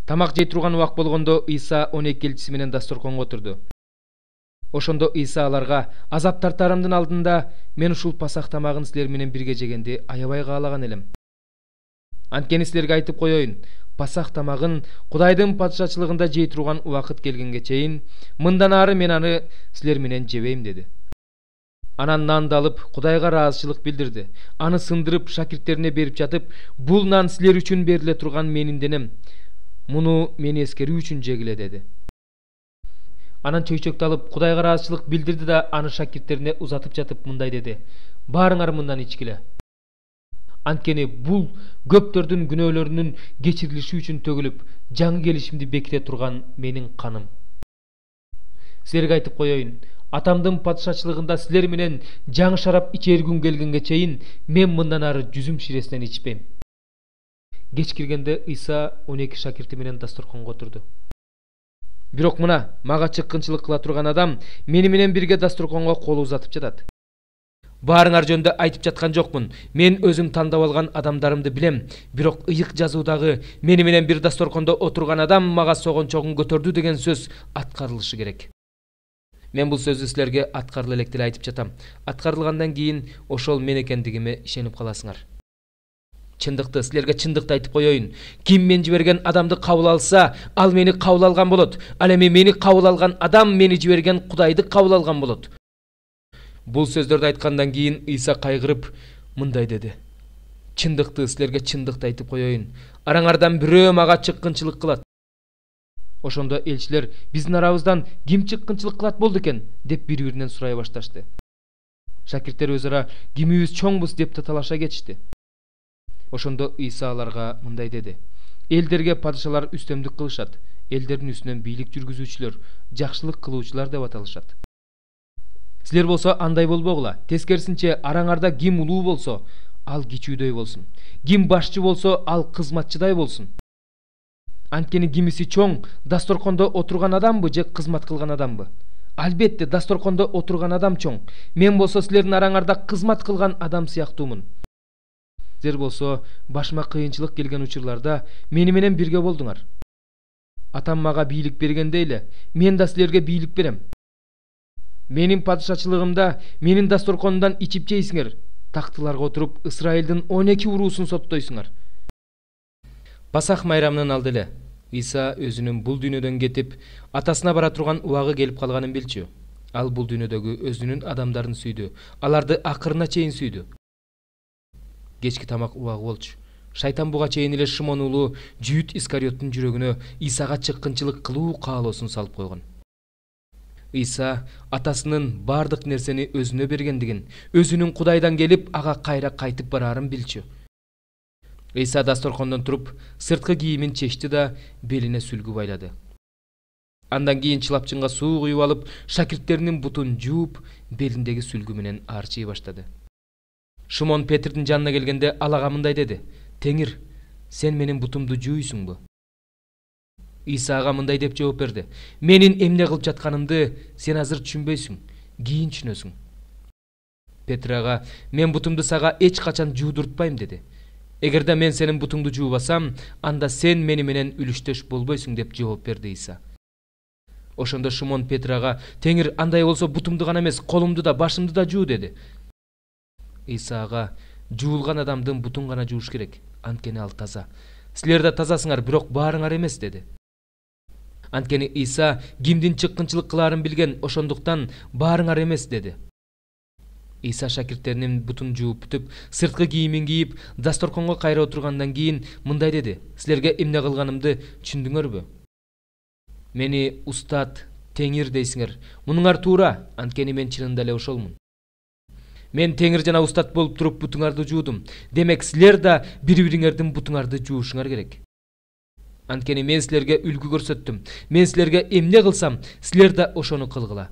Тамак жей турган убак болгондо Иса 12 элчиси менен дасторконго отурду. Ошондо Иса аларга: азап тартарымдын алдында мен ушул пасах тамагын силер менен бирге жегенди аябай каалаган элем. Анткени силерге айтып коеюн, пасах тамагын Кудайдын падышачылыгында жей турган убакыт келгенге чейин мындан ары мен аны силер менен жебейм деди. Анан нанды алып Кудайга ыраазычылык билдирди. Аны сындырып шакирттерине берип жатып: бул нан силер үчүн бериле турган менин денем. Муну мени эскерүү үчүн жегиле деди. Анан чөйчөктү алып Кудайга ыраазычылык билдирди да аны шакирттерине узатып жатып мындай деди: баарыңар мындан ичкиле. Анткени бул көптөрдүн күнөөлөрүнүн кечирилиши үчүн төгүлүп, жаңы келишимди беките турган менин каным. Силерге айтып коеюн, атамдын падышачылыгында силер менен жаңы шарап ичер күн келгенге чейин мен мындан ары жүзүм ширесинен ичпейм. Кеч киргенде Иса 12 шакирти менен дасторконго отурду. Бирок мына мага чыккынчылык кыла турган адам мени менен бирге дасторконго кол узатып жатат. Баарыңар жөнүндө айтып жаткан жокмун. Мен өзүм тандап алган адамдарымды билем. Бирок ыйык жазуудагы мени менен бир дасторкондо отурган адам мага согончогун көтөрдү деген сөз аткарылышы керек. Мен бул сөздү силерге аткарыла элек деле айтып жатам. Аткарылгандан кийин ошол мен экендигиме ишенип каласыңар. Чындыкты силерге чындыкты айтып коеюн. Ким мен жиберген адамды кабыл алса, ал мени кабыл алган болот. Ал эми мени кабыл алган адам мени жиберген Кудайды кабыл алган болот. Бул сөздөрдү айткандан кийин Иса кайгырып мындай деди: чындыкты силерге чындыкты айтып коеюн. Араңардан бирөө мага чыккынчылык кылат. Ошондо элчилер: биздин арабыздан ким чыккынчылык кылат болду экен деп бири-биринен сурай башташты. Шакирттер өз ара кимибиз чоңбуз деп талаша кетишти. Ошондо Иса аларга мындай деди: элдерге падышалар үстөмдүк кылышат, элдердин үстүнөн бийлик жүргүзүүчүлөр, жакшылык кылуучулар деп аталышат. Силер болсо андай болбогула. Тескерисинче араңарда ким улуу болсо, ал кичүүдөй болсун. Ким башчы болсо, ал кызматчыдай болсун. Анткени кимиси чоң, дасторкондо отурган адамбы же кызмат кылган адамбы? Албетте дасторкондо отурган адам чоң. Мен болсо силердин араңарда кызмат кылган адам сыяктуумун. Силер болсо башыма кыйынчылык келген учурларда мени менен бирге болдуңар. Атам мага бийлик бергендей эле, мен да силерге бийлик берем. Менин падышачылыгымда менин дасторконумдан ичип жейсиңер. Тактыларга отуруп Исраилдин 12 уруусун соттойсуңар. Пасах майрамынын алды эле Иса өзүнүн бул дүйнөдөн кетип, атасына бара турган убагы келип калганын билчү. Ал бул дүйнөдөгү өзүнүн адамдарын сүйдү, аларды акырына чейин сүйдү. Кечки тамак убагы болчу. Шайтан буга чейин эле Шимон уулу Жүйүт Искариоттун жүрөгүнө Исага чыккынчылык кылуу каалоосун салып койгон. Иса атасынын бардык нерсени өзүнө бергендигин, өзүнүн Кудайдан келип, ага кайра кайтып барарын билчү. Иса дасторкондон туруп, сырткы кийимин чечти да белине сүлгү байлады. Андан кийин чылапчынга суу куюп алып, шакирттеринин бутун жууп, белиндеги сүлгү менен арчый баштады. Шимон Петрдин жанына келгенде ал ага мындай деди: "Теңир, сен менин бутумду жууйсуңбу?" Иса ага мындай деп жооп берди: "Менин эмне кылып жатканымды сен азыр түшүнбөйсүң, кийин түшүнөсүң." Петр ага: "Мен бутумду сага эч качан жуудуртпайм" деди. "Эгерде мен сенин бутуңду жуубасам, анда сен мени менен үлүштөш болбойсуң" деп жооп берди Иса. Ошондо Шимон Петр ага: "Теңир, андай болсо бутумду гана эмес, колумду да, башымды да жуу" деди. Иса ага: "Жуулган адамдын бутун гана жууш керек, анткени ал таза. Силер да тазасыңар, бирок баарыңар эмес" деди. Анткени Иса кимдин чыккынчылык кылаарын билген, ошондуктан баарыңар эмес деди. Иса шакирттеринин бутун жууп бүтүп, сырткы кийимин кийип, дасторконго кайра отургандан кийин мындай деди: "Силерге эмне кылганымды түшүндүңөрбү? Мени устат, теңир дейсиңер. Мунуңар туура, анткени мен чынында эле ошолмун. Мен теңир жана устат болуп туруп бутуңарды жуудум. Демек силер да бири-бириңердин бутуңарды жуушуңар керек. Анткени мен силерге үлгү көрсөттүм. Мен силерге эмне кылсам, силер да ошону кылгыла.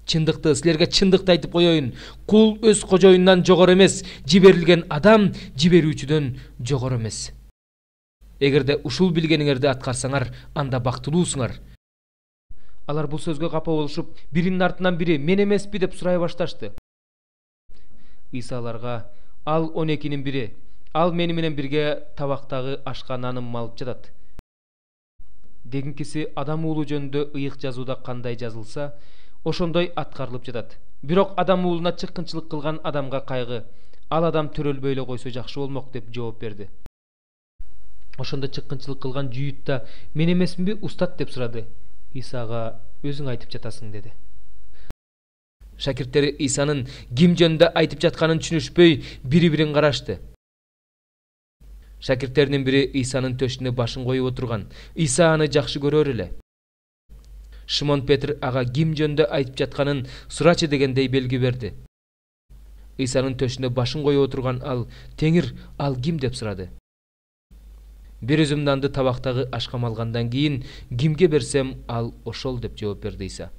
Чындыкты силерге чындыкты айтып коеюн. Кул өз кожоюндан жогору эмес, жиберилген адам жиберүүчүдөн жогору эмес. Эгерде ушул билгениңерди аткарсаңар, анда бактылуусуңар." Алар бул сөзгө капа болушуп, биринин артынан бири "Мен эмеспи?" деп сурай башташты. Иса аларга: "Ал 12-нин бири. Ал мени менен бирге табактагы ашка наным алып жатат. дегенкиси адам уулу жөнүндө ыйык жазууда кандай жазылса, ошондой аткарылып жатат. Бирок адам уулуна чыккынчылык кылган адамга кайгы, ал адам төрөлбөй эле койсо жакшы болмок деп жооп берди. Ошондо чыккынчылык кылган жүйүт да мен эмесминби устат деп сурады. Исага өзүң айтып жатасың деди. Шакирттери Исанын ким жөнүндө айтып жатканын түшүнүшпөй бири-бирин карашты. Шакирттеринин бири Исанын төшүнө башын коюп отурган. Иса аны жакшы көрөр эле. Шимон Петр ага ким жөнүндө айтып жатканын сурачы дегендей белги берди. Исанын төшүнө башын коюп отурган ал: "Теңир, ал ким?" деп сурады. "Бир үзүм нанды табактагы ашкам алгандан кийин кимге берсем, ал ошол" деп жооп берди Иса.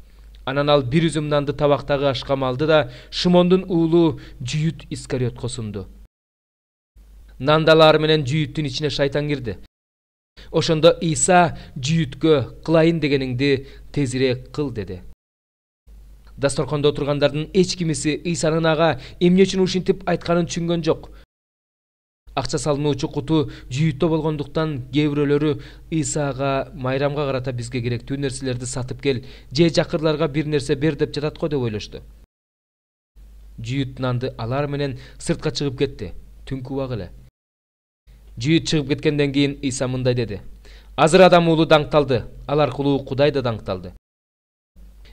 Анан ал бир үзүм нанды табактагы ашкам алды да Шимондун уулу Жүйүт Искариотко сунду. Нандалар менен жүйүттүн ичине шайтан кирди. Ошондо Иса жүйүткө: "Кылайын дегениңди тезирээк кыл" деди. Дасторкондо отургандардын эч кимиси Исанын ага эмне үчүн ушинтип айтканын түшүнгөн жок. Акча салынуучу куту жүйүттө болгондуктан кээ бирөөлөрү Исага майрамга карата бизге керектүү нерселерди сатып кел, же жакырларга бир нерсе бер деп жатат го деп ойлошту. Жүйүт нанды алар менен сыртка чыгып кетти. Түнкү убак эле. Жүйүт чыгып кеткенден кийин Иса мындай деди: "Азыр адам уулу даңкталды, ал аркылуу Кудай да даңкталды.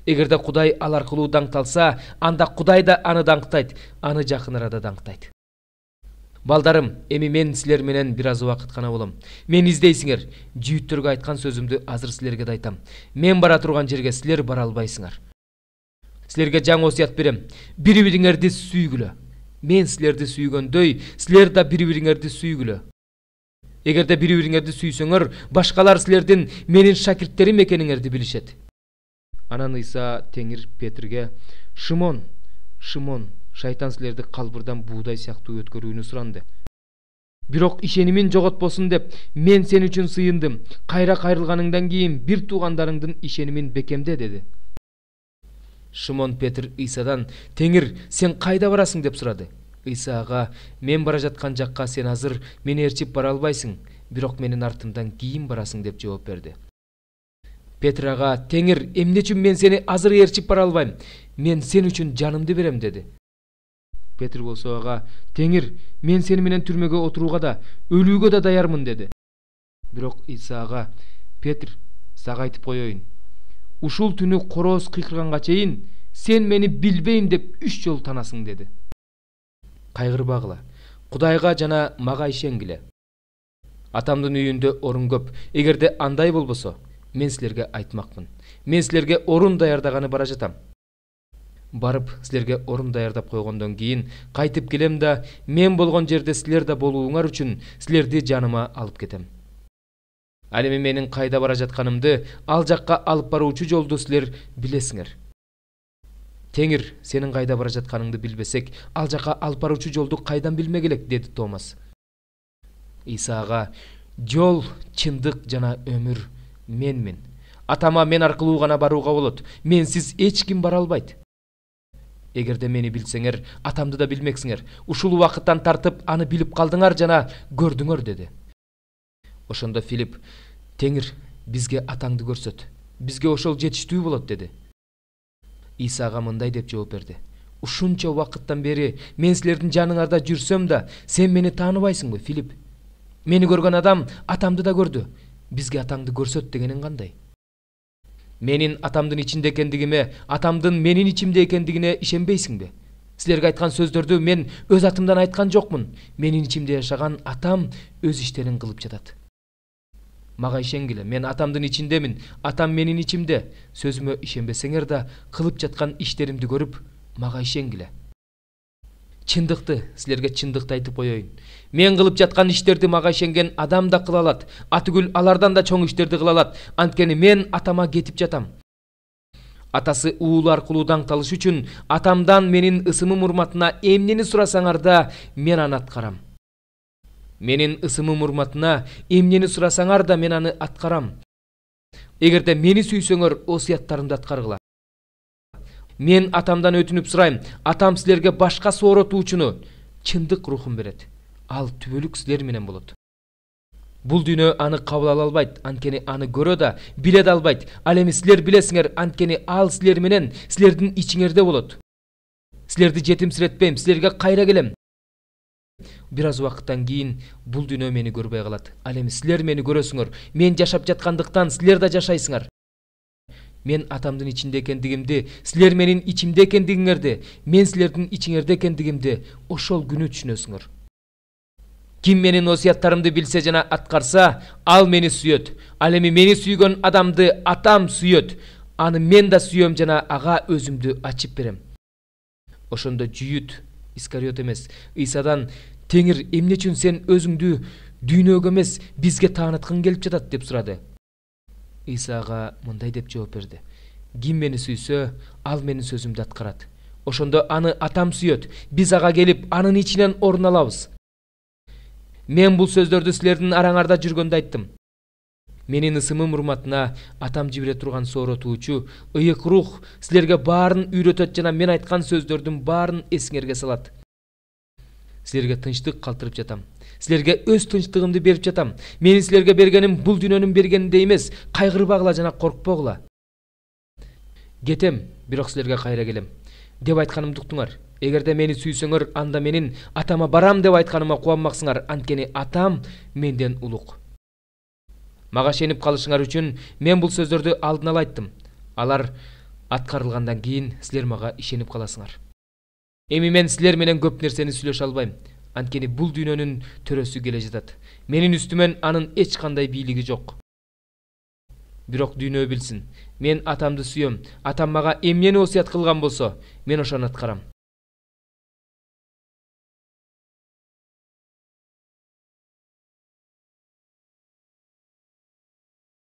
Эгерде Кудай ал аркылуу даңкталса, анда Кудай да аны даңктайт, аны жакын арада даңктайт. Балдарым, эми мен силер менен бир аз убакыт гана болом. Мени издейсиңер. Жүйүттөргө айткан сөзүмдү азыр силерге да айтам. Мен бара турган жерге силер бара албайсыңар. Силерге жаңы осуят берем. Бири-бириңерди сүйгүлө. Мен силерди сүйгөндөй, силер да бири-бириңерди сүйгүлө. Эгерде бири-бириңерди сүйсөңөр, башкалар силердин менин шакирттерим экениңерди билишет." Анан Иса Теңир Петрге: "Шимон, Шимон, шайтан силерди калбырдан буудай сыяктуу өткөрүүнү суранды. Бирок ишенимин жоготпосун деп мен сен үчүн сыйындым. Кайра кайрылганыңдан кийин бир туугандарыңдын ишенимин бекемде" деди. Шимон Петр Исадан: "Теңир, сен кайда барасың?" деп сурады. Иса ага: "Мен бара жаткан жакка сен азыр мени ээрчип бара албайсың, бирок менин артымдан кийин барасың" деп жооп берди. Петр ага: "Теңир, эмне үчүн мен сени азыр ээрчип бара албайм? Мен сен үчүн жанымды берем" деди. Петр болсо ага: "Теңир, мен сени менен түрмөгө отурууга да, өлүүгө да даярмын" деди. Бирок Иса ага: "Петр, сага айтып коеюн. Ушул түнү корооз кыйкырганга чейин сен мени билбейм деп 3 жолу танасың" деди. Кайгырбагыла. Кудайга жана мага ишенгиле. Атамдын үйүндө орун көп. Эгерде андай болбосо, мен силерге айтмакмын. Мен силерге орун даярдаганы бара жатам. Барып, силерге орун даярдап койгондон кийин кайтып келем да, мен болгон жерде силер да болууңар үчүн силерди жаныма алып кетем. Ал эми менин кайда бара жатканымды, ал жакка алып баруучу жолду силер билесиңер. Теңир, сенин кайда бара жатканыңды билбесек, ал жакка алып баруучу жолду кайдан билмек элек, деди Томас. Иса ага: "Жол, чындык жана өмүр менмин. Атама мен аркылуу гана барууга болот. Менсиз эч ким бара албайт. Эгерде мени билсеңер, атамды да билмексиңер. Ушул убакыттан тартып аны билип калдыңар жана көрдүңөр" деди. Ошондо Филипп: "Теңир, бизге атаңды көрсөт. Бизге ошол жетиштүү болот" деди. Исага мындай деп жооп берди: "Ушунча убакыттан бери мен силердин жаныңарда жүрсөм да, сен мени тааныбайсыңбы, Филипп? Мени көргөн адам атамды да көрдү. Бизге атаңды көрсөт дегениң кандай? Менин атамдын ичинде экендигиме, атамдын менин ичимде экендигине ишенбейсиңби? Силерге айткан сөздөрдү мен өз атымдан айткан жокмун. Менин ичимде жашаган атам өз иштерин кылып жатат. Мага ишенгиле, мен атамдын ичиндемин, атам менин ичимде. Сөзүмө ишенбесеңер да, кылып жаткан иштеримди көрүп, мага ишенгиле. Чындыкты, силерге чындыкты айтып коеюн. Мен кылып жаткан иштерди мага ишенген адам да кыла алат. Атүгүл алардан да чоң иштерди кыла алат. Анткени мен атама кетип жатам. Атасы уулу аркылуу даңкталыш үчүн атамдан менин ысымым урматына эмнени сурасаңар да, мен аны аткарам. Менин ысымым урматына эмнени сурасаңар да, мен аны аткарам. Эгерде мени сүйсөңөр, осуяттарымды аткаргыла. Мен атамдан өтүнүп сурайм, атам силерге башка сооротуучуну, чындык рухун берет. Ал түбөлүк силер менен болот. Бул дүйнө аны кабыл ала албайт, анткени аны көрө да, биле да албайт. Ал эми силер билесиңер, анткени ал силер менен силердин ичиңерде болот. Силерди жетимсиретпейм, силерге кайра келем. Бир аз убакыттан кийин бул дүйнө мени көрбөй калат. Ал эми силер мени көрөсүңөр. Мен жашап жаткандыктан силер да жашайсыңар. Мен атамдын ичинде экендигимди, силер менин ичимде экендигиңерди, мен силердин ичиңерде экендигимди ошол күнү түшүнөсүңөр. Ким менин осуяттарымды билсе жана аткарса, ал мени сүйөт. Ал эми мени сүйгөн адамды атам сүйөт. Аны мен да сүйөм жана ага өзүмдү ачып берем. Ошондо Жүйүт, Искариот эмес, Исадан: Теңир, эмне үчүн сен өзүңдү дүйнөгө эмес бизге тааныткың келип жатат деп сурады. Иса ага мындай деп жооп берди: Ким мени сүйсө, ал менин сөзүмдү аткарат. Ошондо аны атам сүйөт. Биз ага келип, анын ичинен орун алабыз. Мен бул сөздөрдү силердин араңарда жүргөндө айттым. Менин ысымым урматына атам жибере турган сооротуучу, ыйык рух силерге баарын үйрөтөт жана мен айткан сөздөрдүн баарын эсиңерге салат. Силерге тынчтык калтырып жатам. Силерге өз тынчтыгымды берип жатам. Менин силерге бергеним бул дүйнөнүн бергениндей эмес, кайгырбагыла жана коркпогула. Кетем, бирок силерге кайра келем деп айтканымды уктуңар. Эгерде мени сүйсөңөр, анда менин атама барам деп айтканыма кубанмаксыңар, анткени атам менден улук. Мага ишенип калышыңар үчүн мен бул сөздөрдү алдын ала айттым. Алар аткарылгандан кийин силер мага ишенип каласыңар. Эми мен силер менен көп нерсени сүйлөшө албайм, анткени бул дүйнөнүн төрөсү келе жатат. Менин үстүмөн анын эч кандай бийлиги жок. Бирок дүйнө билсин, мен атамды сүйөм. Атам мага эмнени осуят кылган болсо, мен ошону аткарам.